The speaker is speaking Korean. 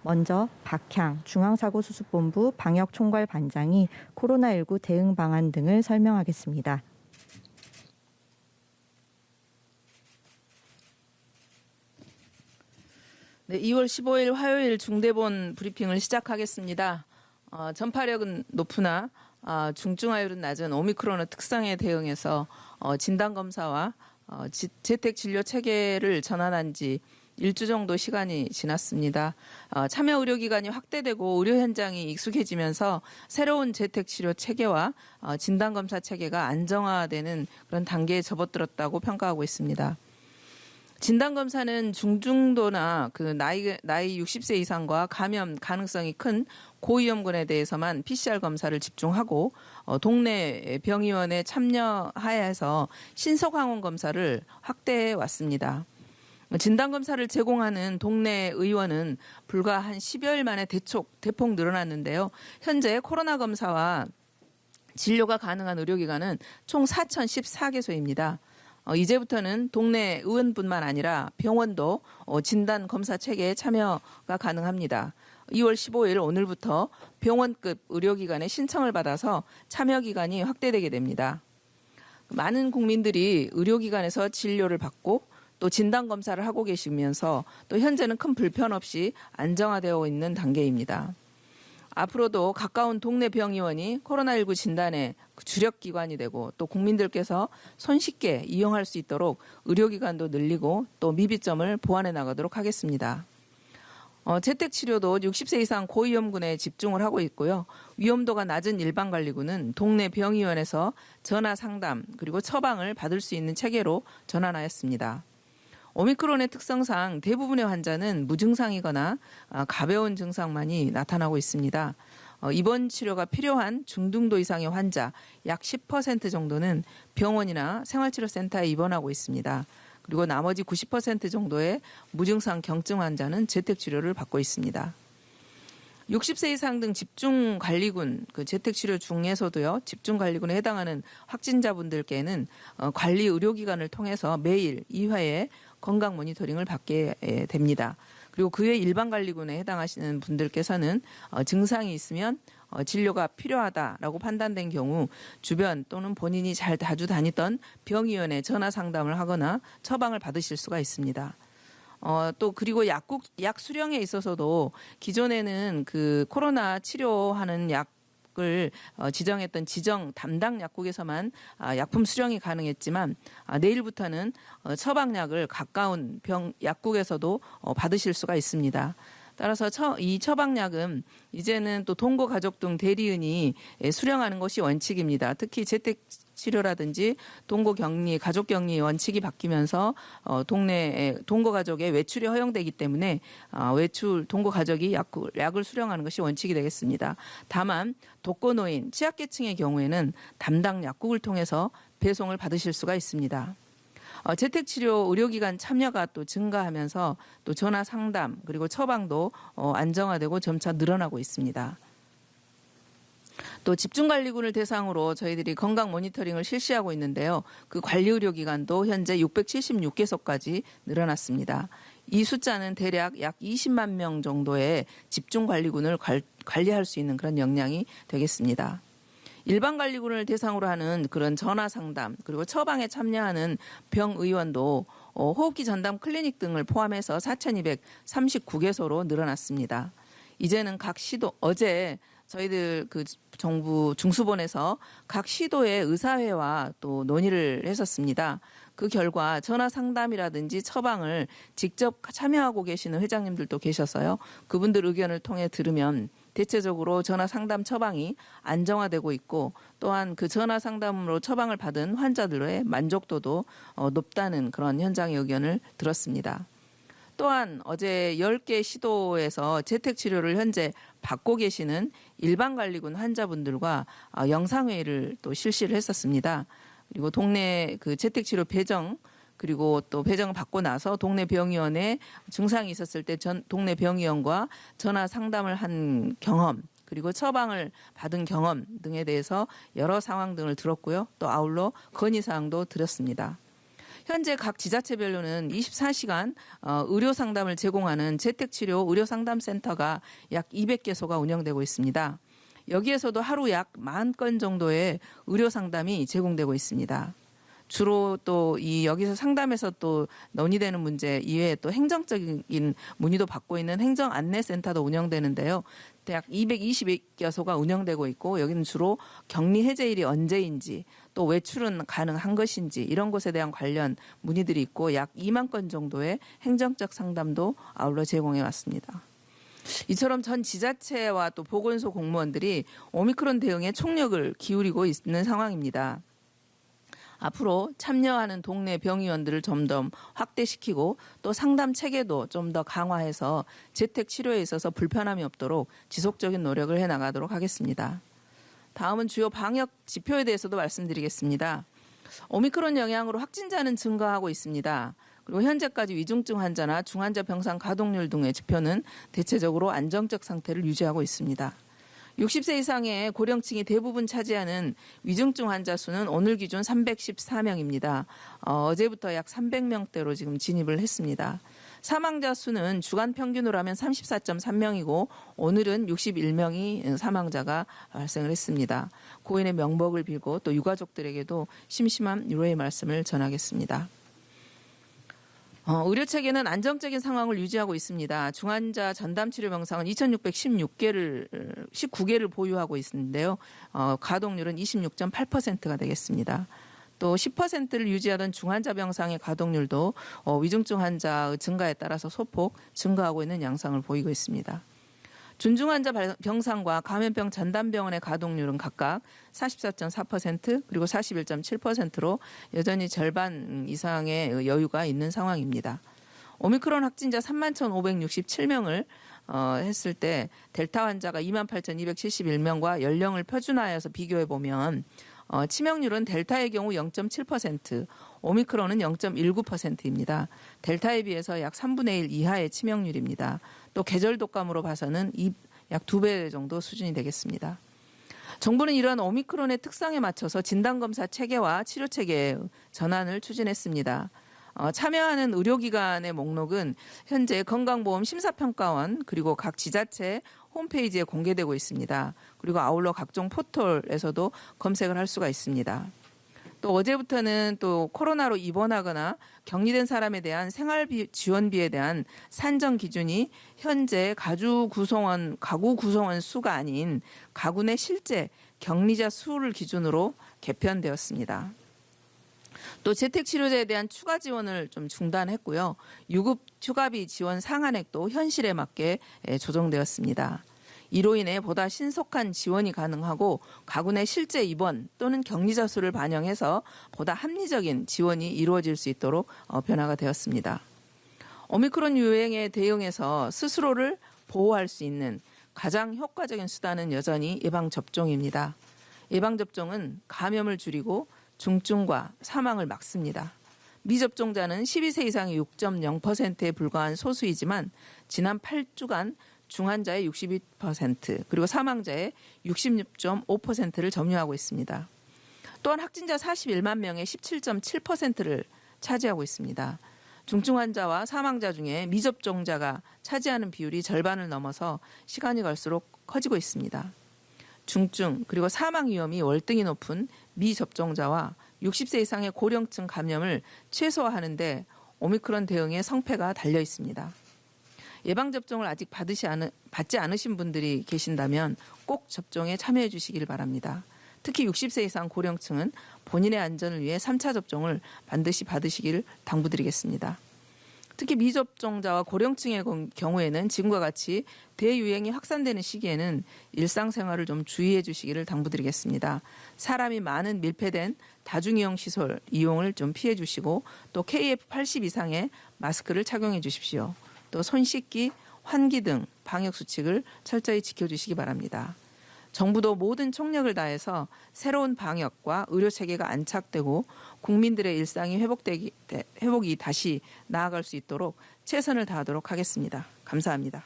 먼저 박향 중앙사고수습본부 방역총괄반장이 코로나19 대응 방안 등을 설명하겠습니다. 네, 2월 15일 화요일 중대본 브리핑을 시작하겠습니다. 전파력은 높으나 중증화율은 낮은 오미크론의 특성에 대응해서 진단검사와 재택진료 체계를 전환한 지 1주 정도 시간이 지났습니다. 참여 의료기관이 확대되고 의료 현장이 익숙해지면서 새로운 재택치료 체계와 진단검사 체계가 안정화되는 그런 단계에 접어들었다고 평가하고 있습니다. 진단검사는 중증도나 나이 60세 이상과 감염 가능성이 큰 고위험군에 대해서만 PCR 검사를 집중하고 동네 병의원에 참여하여서 신속항원 검사를 확대해 왔습니다. 진단검사를 제공하는 동네 의원은 불과 한 10여일 만에 대폭 늘어났는데요. 현재 코로나 검사와 진료가 가능한 의료기관은 총 4,014개소입니다. 이제부터는 동네 의원뿐만 아니라 병원도 진단검사 체계에 참여가 가능합니다. 2월 15일 오늘부터 병원급 의료기관에 신청을 받아서 참여기간이 확대되게 됩니다. 많은 국민들이 의료기관에서 진료를 받고 또 진단검사를 하고 계시면서 또 현재는 큰 불편 없이 안정화되어 있는 단계입니다. 앞으로도 가까운 동네 병의원이 코로나19 진단의 주력기관이 되고 또 국민들께서 손쉽게 이용할 수 있도록 의료기관도 늘리고 또 미비점을 보완해 나가도록 하겠습니다. 재택치료도 60세 이상 고위험군에 집중을 하고 있고요. 위험도가 낮은 일반관리군은 동네 병의원에서 전화상담 그리고 처방을 받을 수 있는 체계로 전환하였습니다. 오미크론의 특성상 대부분의 환자는 무증상이거나 가벼운 증상만이 나타나고 있습니다. 입원 치료가 필요한 중등도 이상의 환자 약 10% 정도는 병원이나 생활치료센터에 입원하고 있습니다. 그리고 나머지 90% 정도의 무증상 경증 환자는 재택치료를 받고 있습니다. 60세 이상 등 집중관리군, 재택치료 중에서도요, 집중관리군에 해당하는 확진자분들께는 관리 의료기관을 통해서 매일 2회의 건강 모니터링을 받게 됩니다. 그리고 그 외 일반관리군에 해당하시는 분들께서는 증상이 있으면 진료가 필요하다라고 판단된 경우 주변 또는 본인이 자주 다니던 병의원에 전화 상담을 하거나 처방을 받으실 수가 있습니다. 또 그리고 약 수령에 있어서도 기존에는 코로나 치료하는 약을 지정했던 지정 담당 약국에서만 약품 수령이 가능했지만 내일부터는 처방약을 가까운 약국에서도 받으실 수가 있습니다. 따라서 이 처방약은 이제는 또 동거 가족 등 대리인이 수령하는 것이 원칙입니다. 특히 재택치료라든지 동거격리, 가족격리 원칙이 바뀌면서 동네 동거가족의 외출이 허용되기 때문에 동거가족이 약을 수령하는 것이 원칙이 되겠습니다. 다만 독거노인, 취약계층의 경우에는 담당 약국을 통해서 배송을 받으실 수가 있습니다. 재택치료 의료기관 참여가 또 증가하면서 또 전화 상담 그리고 처방도 안정화되고 점차 늘어나고 있습니다. 또 집중관리군을 대상으로 저희들이 건강 모니터링을 실시하고 있는데요. 그 관리의료기관도 현재 676개소까지 늘어났습니다. 이 숫자는 대략 약 20만 명 정도의 집중관리군을 관리할 수 있는 그런 역량이 되겠습니다. 일반관리군을 대상으로 하는 그런 전화상담 그리고 처방에 참여하는 병의원도 호흡기 전담 클리닉 등을 포함해서 4,239개소로 늘어났습니다. 이제는 각 시도 어제 저희들 정부 중수본에서 각 시도의 의사회와 또 논의를 했었습니다. 그 결과 전화 상담이라든지 처방을 직접 참여하고 계시는 회장님들도 계셔서요. 그분들 의견을 통해 들으면 대체적으로 전화 상담 처방이 안정화되고 있고 또한 그 전화 상담으로 처방을 받은 환자들의 만족도도 높다는 그런 현장의 의견을 들었습니다. 또한 어제 10개 시도에서 재택치료를 현재 받고 계시는 일반관리군 환자분들과 영상회의를 또 실시를 했었습니다. 그리고 동네 재택치료 배정 그리고 또 배정을 받고 나서 동네 병의원에 증상이 있었을 때 동네 병의원과 전화 상담을 한 경험 그리고 처방을 받은 경험 등에 대해서 여러 상황 등을 들었고요. 또 아울러 건의사항도 드렸습니다. 현재 각 지자체별로는 24시간 의료 상담을 제공하는 재택치료 의료상담센터가 약 200개소가 운영되고 있습니다. 여기에서도 하루 약 10,000건 정도의 의료 상담이 제공되고 있습니다. 주로 또 여기서 상담에서 또 논의되는 문제 이외에 또 행정적인 문의도 받고 있는 행정안내센터도 운영되는데요. 약 220개소가 운영되고 있고 여기는 주로 격리 해제일이 언제인지 또 외출은 가능한 것인지 이런 것에 대한 관련 문의들이 있고 약 2만 건 정도의 행정적 상담도 아울러 제공해 왔습니다. 이처럼 전 지자체와 또 보건소 공무원들이 오미크론 대응에 총력을 기울이고 있는 상황입니다. 앞으로 참여하는 동네 병의원들을 좀 더 확대시키고 또 상담 체계도 좀 더 강화해서 재택 치료에 있어서 불편함이 없도록 지속적인 노력을 해나가도록 하겠습니다. 다음은 주요 방역 지표에 대해서도 말씀드리겠습니다. 오미크론 영향으로 확진자는 증가하고 있습니다. 그리고 현재까지 위중증 환자나 중환자 병상 가동률 등의 지표는 대체적으로 안정적 상태를 유지하고 있습니다. 60세 이상의 고령층이 대부분 차지하는 위중증 환자 수는 오늘 기준 314명입니다. 어제부터 약 300명대로 지금 진입을 했습니다. 사망자 수는 주간 평균으로 하면 34.3명이고 오늘은 61명이 사망자가 발생을 했습니다. 고인의 명복을 빌고 또 유가족들에게도 심심한 위로의 말씀을 전하겠습니다. 의료체계는 안정적인 상황을 유지하고 있습니다. 중환자 전담치료 병상은 2,619개를 보유하고 있는데요. 가동률은 26.8%가 되겠습니다. 또 10%를 유지하던 중환자 병상의 가동률도 위중증 환자의 증가에 따라서 소폭 증가하고 있는 양상을 보이고 있습니다. 준중환자 병상과 감염병 전담병원의 가동률은 각각 44.4% 그리고 41.7%로 여전히 절반 이상의 여유가 있는 상황입니다. 오미크론 확진자 31,567명을 했을 때 델타 환자가 28,271명과 연령을 표준화해서 비교해 보면 치명률은 델타의 경우 0.7%, 오미크론은 0.19%입니다. 델타에 비해서 약 3분의 1 이하의 치명률입니다. 또 계절 독감으로 봐서는 약 2배 정도 수준이 되겠습니다. 정부는 이러한 오미크론의 특성에 맞춰서 진단검사 체계와 치료 체계의 전환을 추진했습니다. 참여하는 의료기관의 목록은 현재 건강보험 심사평가원 그리고 각 지자체 홈페이지에 공개되고 있습니다. 그리고 아울러 각종 포털에서도 검색을 할 수가 있습니다. 또 어제부터는 또 코로나로 입원하거나 격리된 사람에 대한 생활비 지원비에 대한 산정 기준이 현재 가구 구성원 수가 아닌 가구 내 실제 격리자 수를 기준으로 개편되었습니다. 또 재택치료자에 대한 추가 지원을 좀 중단했고요. 유급 휴가비 지원 상한액도 현실에 맞게 조정되었습니다. 이로 인해 보다 신속한 지원이 가능하고 가구 내 실제 입원 또는 격리자 수를 반영해서 보다 합리적인 지원이 이루어질 수 있도록 변화가 되었습니다. 오미크론 유행에 대응해서 스스로를 보호할 수 있는 가장 효과적인 수단은 여전히 예방접종입니다. 예방접종은 감염을 줄이고 중증과 사망을 막습니다. 미접종자는 12세 이상의 6.0%에 불과한 소수이지만 지난 8주간 중환자의 62% 그리고 사망자의 66.5%를 점유하고 있습니다. 또한 확진자 41만 명의 17.7%를 차지하고 있습니다. 중증 환자와 사망자 중에 미접종자가 차지하는 비율이 절반을 넘어서 시간이 갈수록 커지고 있습니다. 중증 그리고 사망 위험이 월등히 높은 미접종자와 60세 이상의 고령층 감염을 최소화하는 데 오미크론 대응의 성패가 달려 있습니다. 예방접종을 아직 받지 않으신 분들이 계신다면 꼭 접종에 참여해 주시길 바랍니다. 특히 60세 이상 고령층은 본인의 안전을 위해 3차 접종을 반드시 받으시길 당부드리겠습니다. 특히 미접종자와 고령층의 경우에는 지금과 같이 대유행이 확산되는 시기에는 일상생활을 좀 주의해 주시기를 당부드리겠습니다. 사람이 많은 밀폐된 다중이용 시설 이용을 좀 피해 주시고 또 KF80 이상의 마스크를 착용해 주십시오. 또 손 씻기, 환기 등 방역 수칙을 철저히 지켜주시기 바랍니다. 정부도 모든 총력을 다해서 새로운 방역과 의료 체계가 안착되고 국민들의 일상이 회복이 다시 나아갈 수 있도록 최선을 다하도록 하겠습니다. 감사합니다.